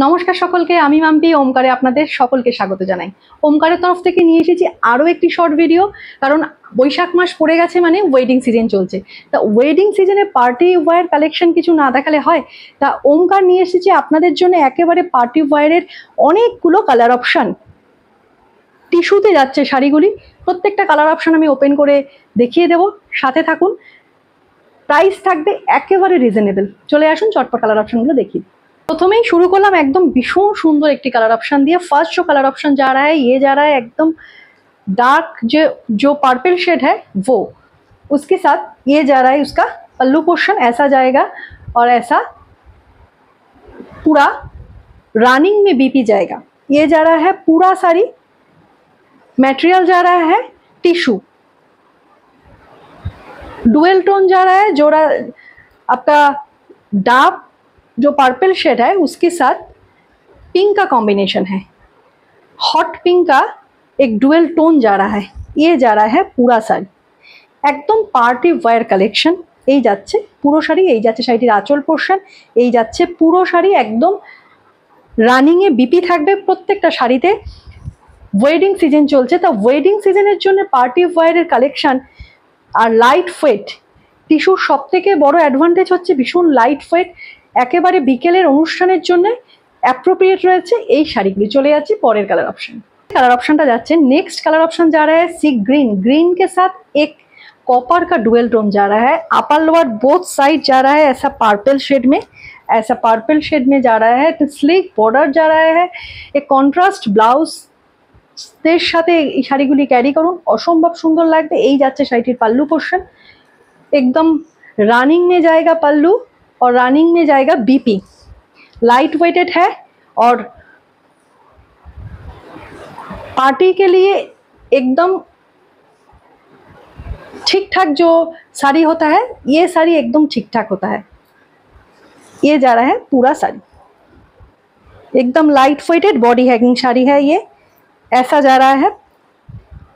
নমস্কার সকলকে, আমি মাম্পি ওমকারে আপনাদের সকলকে স্বাগত জানাই। ওমকারের তরফ থেকে নিয়ে এসেছি আরও একটি শর্ট ভিডিও, কারণ বৈশাখ মাস পড়ে গেছে মানে ওয়েডিং সিজন চলছে। তা ওয়েডিং সিজনে পার্টি ওয়্যার কালেকশন কিছু না দেখালে হয়। তা ওমকার নিয়ে এসেছি আপনাদের জন্য একেবারে পার্টি ওয়্যারের অনেকগুলো কালার অপশান। টিস্যুতে যাচ্ছে শাড়িগুলি, প্রত্যেকটা কালার অপশান আমি ওপেন করে দেখিয়ে দেবো, সাথে থাকুন। প্রাইস থাকবে একেবারে রিজনেবল। চলে আসুন চটপট কালার অপশানগুলো দেখি। प्रथमेই शुरू करलाम एकदम भीषण सुंदर एक कलर ऑप्शन दिया। फर्स्ट जो कलर ऑप्शन जा रहा है ये जा रहा है एकदम डार्क जो पर्पल शेड है वो, उसके साथ ये जा रहा है उसका पल्लू पोर्शन ऐसा जाएगा और ऐसा पूरा रनिंग में बीपी जाएगा। ये जा रहा है पूरा साड़ी, मटेरियल जा रहा है टिश्यू, डुअल टोन जा रहा है, जोड़ा आपका डार्क जो पर्पल शेड है उसके साथ पिंक का कॉम्बिनेशन है, हॉट पिंक का एक डुअल टोन जा रहा है। ये जा रहा है पूरा शाड़ी एकदम पार्टी वेयर कलेक्शन। এই যাচ্ছে পুরো শাড়ি, এই যাচ্ছে শাড়িটির আঁচল পোর্শন, এই যাচ্ছে পুরো শাড়ি একদম রানিং এ বিপি থাকবে প্রত্যেকটা শাড়িতে। ওয়েডিং সিজন চলছে, তা ওয়েডিং সিজনের জন্য পার্টি ওয়্যারের কালেকশন আর লাইট ওয়েট টিস্যুর সবথেকে বড় অ্যাডভান্টেজ হচ্ছে ভীষণ লাইট ওয়েট, একেবারে বিকেলের অনুষ্ঠানের জন্য অ্যাপ্রোপ্রিয়েট রয়েছে এই শাড়িগুলি। চলে যাচ্ছি পরের कलर ऑप्शन। कलर ऑप्शनটা যাচ্ছে नेक्स्ट कलर ऑप्शन जा रहा है सी ग्रीन। ग्रीन के साथ एक कॉपर का डुअल टोन जा रहा है, अपर लोअर बोथ साइड जा रहा है ऐसा पर्पल शेड में, ऐसा पर्पल शेड में जा रहा है। तो स्लीक बॉर्डर जा रहा है, एक कॉन्ट्रास्ट ब्लाउज এর সাথে এই শাড়িগুলি ক্যারি করুন, অসম্ভব সুন্দর লাগবে। এই যাচ্ছে শাড়িটির পাল্লু পোর্শন, एकदम रनिंग में जाएगा पल्लू और रनिंग में जाएगा बीपी। लाइट वेटेड है और पार्टी के लिए एकदम ठीक ठाक जो साड़ी होता है ये साड़ी एकदम ठीक ठाक होता है। ये जा रहा है पूरा साड़ी एकदम light weighted body hugging sari है ये, ऐसा जा रहा है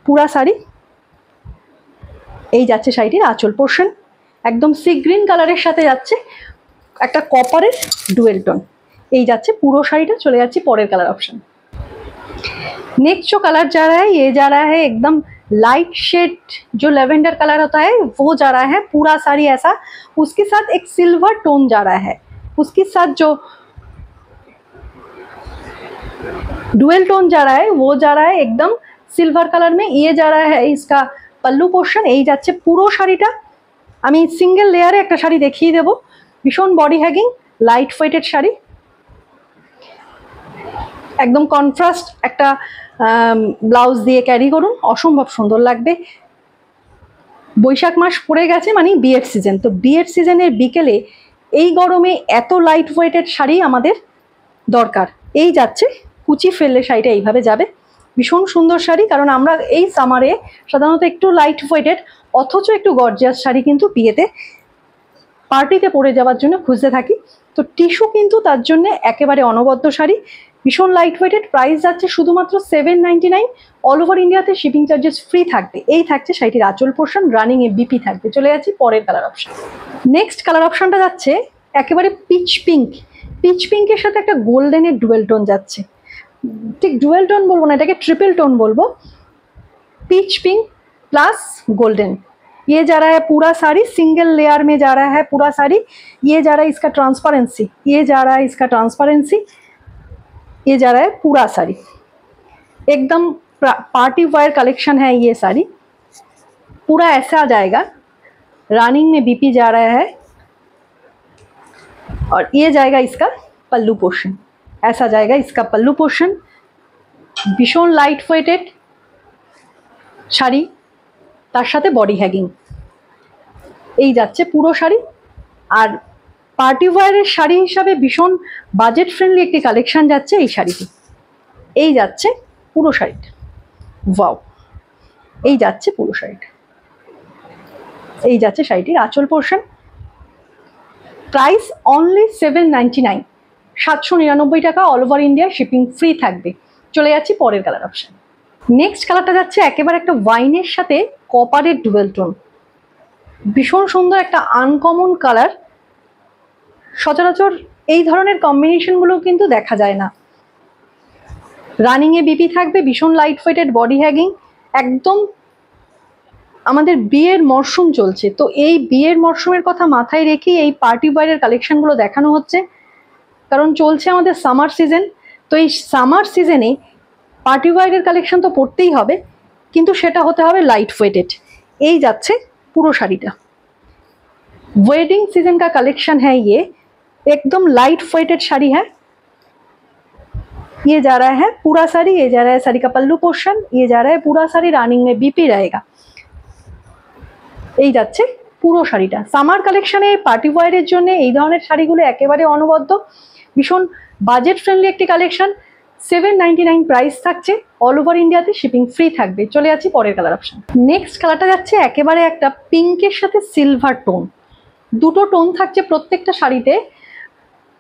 पूरा साड़ी। এই যাচ্ছে শাড়িটির আঁচল পোর্শন, একদম সি গ্রিন কালারের সাথে যাচ্ছে একটা কপারের ডুয়েল টোন। এই যাচ্ছে পুরো শাড়িটা। চলে যাচ্ছি পরের कलर ऑप्शन। नेक्स्ट जो कलर जा रहा है ये जा रहा है एकदम लाइट शेड जो लेवेंडर कलर होता है वो जा रहा है पूरा साड़ी ऐसा, उसके साथ एक सिल्वर टोन जा रहा है, उसके साथ जो डुअल टोन जा रहा है वो जा रहा है एकदम सिल्वर कलर में। ये जा रहा है इसका पल्लू पोर्शन। এই যাচ্ছে পুরো শাড়িটা। আমি সিঙ্গেল লেয়ারে একটা শাড়ি দেখিয়ে দেব, ভীষণ বডি হ্যাগিং লাইট ওয়েটেড শাড়ি, একদম কন্ট্রাস্ট একটা ব্লাউজ দিয়ে ক্যারি করুন, অসম্ভব সুন্দর লাগবে। বৈশাখ মাস পড়ে গেছে মানে বিয়ের সিজন, তো বিয়ের সিজনের বিকেলে এই গরমে এত লাইট ওয়েটেড শাড়ি আমাদের দরকার। এই যাচ্ছে কুচি ফেললে শাড়িটা এইভাবে যাবে, ভীষণ সুন্দর শাড়ি। কারণ আমরা এই সামারে সাধারণত একটু লাইট ওয়েটেড অথচ একটু গর্জিয়াস শাড়ি কিন্তু বিয়েতে পার্টিতে পরে যাওয়ার জন্য খুঁজতে থাকি, তো টিস্যু কিন্তু তার জন্য একেবারে অনবদ্য শাড়ি, ভীষণ লাইট ওয়েটেড। প্রাইস যাচ্ছে শুধুমাত্র 799। অল ওভার ইন্ডিয়াতে শিপিং চার্জেস ফ্রি থাকবে। এই থাকছে শাড়িটির আঁচল পোর্শন, রানিং এ বিপি থাকবে। চলে যাচ্ছি পরের কালার অপশন। নেক্সট কালার অপশনটা যাচ্ছে একেবারে পিচ পিঙ্ক। পিচ পিঙ্কের সাথে একটা গোল্ডেনের ডুয়েল টোন যাচ্ছে, ঠিক ডুয়েল টোন बोलबो ना, এটাকে ट्रिपल टोन बोलबो। पीच पिंक प्लस गोल्डन, ये जा रहा है पूरा साड़ी सिंगल लेयर में जा रहा है पूरा साड़ी। ये जा रहा है इसका ट्रांसपेरेंसी, ये जा रहा है इसका ट्रांसपेरेंसी, ये जा रहा है पूरा साड़ी एकदम पार्टी वेयर कलेक्शन है। ये साड़ी पूरा ऐसा जाएगा, रनिंग में बीपी जा रहा है और ये जाएगा इसका पल्लू पोर्शन, ऐसा जाएगा इसका पल्लू पोर्शन। भीषण लाइट वेटेड শাড়ি, তার সাথে বডি হ্যাগিং। এই যাচ্ছে পুরো শাড়ি আর পার্টি ওয়্যারের শাড়ি হিসাবে ভীষণ বাজেট ফ্রেন্ডলি একটি কালেকশন যাচ্ছে এই শাড়িটি। এই যাচ্ছে পুরো শাড়িটা, ওয়াও। এই যাচ্ছে পুরো শাড়িটা, এই যাচ্ছে শাড়িটির আঁচল পোর্শন। প্রাইস অনলি 799, 799 টাকা। All over India shipping free থাকবে। চলে যাচ্ছি পরের কালার অপশন। নেক্সট কালারটা যাচ্ছে একেবারে একটা ওয়াইনের সাথে কপারের ডুয়েল টোন, ভীষণ সুন্দর একটা আনকমন কালার। সচরাচর এই ধরনের কম্বিনেশনগুলো কিন্তু দেখা যায় না। রানিংয়ে বিপি থাকবে, ভীষণ লাইট ওয়েটেড, বডি হ্যাগিং, একদম আমাদের বিয়ের মরশুম চলছে, তো এই বিয়ের মরশুমের কথা মাথায় রেখেই এই পার্টি ওয়্যারের কালেকশনগুলো দেখানো হচ্ছে, কারণ চলছে আমাদের সামার সিজন। তো এই সামার সিজনে পার্টি ওয়্যারের কালেকশন তো পরতেই হবে, কিন্তু সেটা হতে হবে লাইট ওয়েটেড। এই যাচ্ছে পুরো শাড়িটা, वेडिंग सीजन का कलेक्शन है ये, एकदम लाइट वेटेड साड़ी है। ये जा रहा है पूरा साड़ी, ये जा रहा है साड़ी का पल्लू पोर्शन, ये जा रहा है पूरा साड़ी, रानिंग में बीपी रहेगा। এই যাচ্ছে পুরো শাড়িটা। সামার কালেকশনে পার্টি ওয়্যারের জন্য এই ধরনের শাড়িগুলো একেবারে অনবদ্য, ভীষণ বাজেট ফ্রেন্ডলি একটি কালেকশন। 799 প্রাইস থাকছে, অল ওভার ইন্ডিয়াতে শিপিং ফ্রি থাকবে। চলে যাচ্ছি পরের কালার অপশন। নেক্সট কালারটা যাচ্ছে একেবারে একটা পিঙ্কের সাথে সিলভার টোন, দুটো টোন থাকছে प्रत्येकটা শাড়িতে।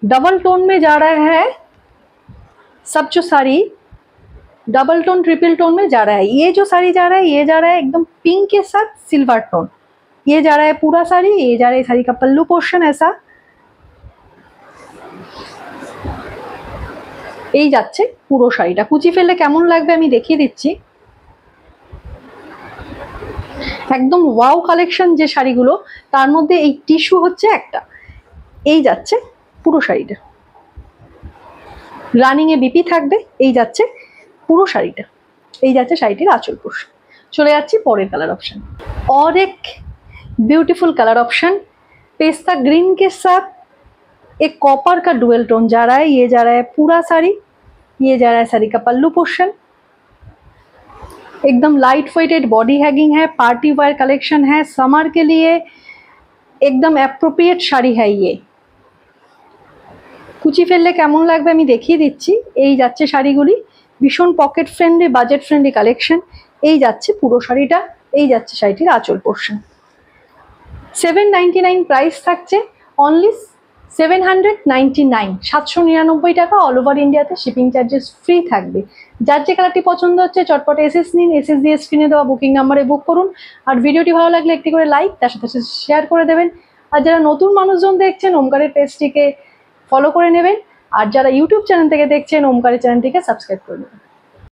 डबल टोन में जा रहा है सब जो sari, double tone triple tone में जा रहा है। ये जो साड़ी जा रहा है, ये जा रहा है एकदम पिंक के साथ सिल्वर टोन, ये जा रहा है पूरा साड़ी, ये जा रहा है साड़ी का पल्लू पोर्शन ऐसा। এই যাচ্ছে পুরো শাড়িটা। কুচি ফেললে কেমন লাগবে আমি দেখিয়ে দিচ্ছি। একদম ওয়াও কালেকশন যে শাড়িগুলো, তার মধ্যে এই টিস্যু হচ্ছে একটা। এই যাচ্ছে পুরো শাড়িটা, রানিং এ বিপি থাকবে। এই যাচ্ছে পুরো শাড়িটা, এই যাচ্ছে শাড়িটির আঁচল পোর্শন। চলে যাচ্ছি পরের কালার ऑप्शन। और एक beautiful colour option pista green के साथ एक कॉपर का डुअल टोन जा रहा है। ये जा रहा है पूरा साड़ी, ये जा रहा है साड़ी का पल्लू पोर्शन, एकदम लाइट वेटेड, बॉडी हैगिंग है, पार्टी वेयर कलेक्शन है, समर के लिए एकदम अप्रोप्रिएट শাড়ি है ये। কুচি ফেললে কেমন লাগবে আমি দেখিয়ে দিচ্ছি। এই যাচ্ছে শাড়িগুলি, ভীষণ pocket friendly, budget friendly collection. এই যাচ্ছে পুরো শাড়িটা, এই যাচ্ছে শাড়িটির আঁচল পোর্শন। 799 প্রাইস থাকছে, অনলি 799, 799 টাকা। অল ওভার ইন্ডিয়াতে শিপিং চার্জেস ফ্রি থাকবে। যার যে কালারটি পছন্দ হচ্ছে চটপট এসএস নিন, এসএস দিয়ে স্ক্রিনে দেওয়া বুকিং নাম্বারে বুক করুন। আর ভিডিওটি ভালো লাগলে একটি করে লাইক, তার সাথে শেয়ার করে দেবেন। আর যারা নতুন মানুষজন দেখছেন, ওমকারের পেজটিকে ফলো করে নেবেন। আর যারা ইউটিউব চ্যানেল থেকে দেখছেন, ওমকারের চ্যানেলটিকে সাবস্ক্রাইব করে নেবেন।